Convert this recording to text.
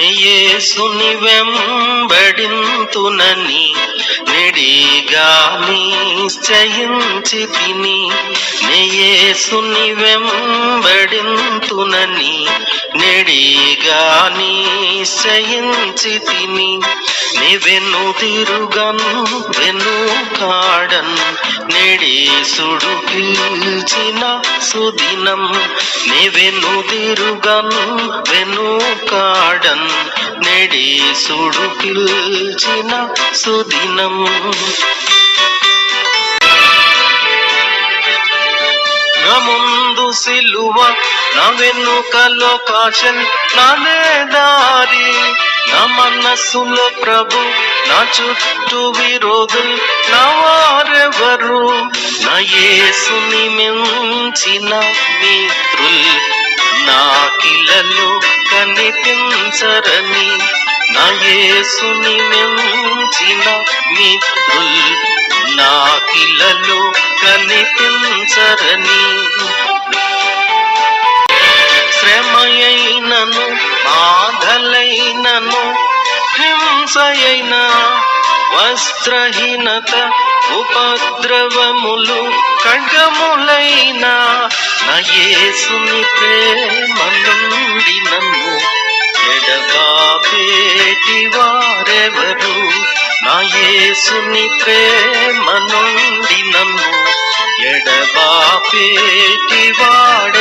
యేసుని వెంబడింతునని నెడిగా నిశ్చయించి తిని. యేసుని వెంబడింతునని నెడిగా నిశ్చయించి తిని. వెనుదిరుగన్ వెనుకాడన్ నెడీసుడు పిలిచిన సుదినం. వెనుదిరుగన్ వెనుకాడన్ నెడీసుడు పిలిచిన సుదినం. నా ముందు సిలువ నా వెనుకలో కాచల్ నాదే దారి. నా మనస్సులో ప్రభు నా చుట్టూ విరోధులు నా వారెవరు. నా యేసుని మించిన మిత్రులు నాకిలలో కనిపించరని. నా యేసుని మించిన మిత్రులు నాకిలలో కనిపించరని. శ్రమయైనను బాధలైనను హింసయైన వస్త్రహీనత ఉపద్రవములు ఖడ్గములైన నా యేసుని ప్రేమ నుండి నన్ను ఎడబాపేటి వారెవరు. నా యేసుని ప్రేమ నుండి నన్ను ఎడబాపేటి వారెవరు.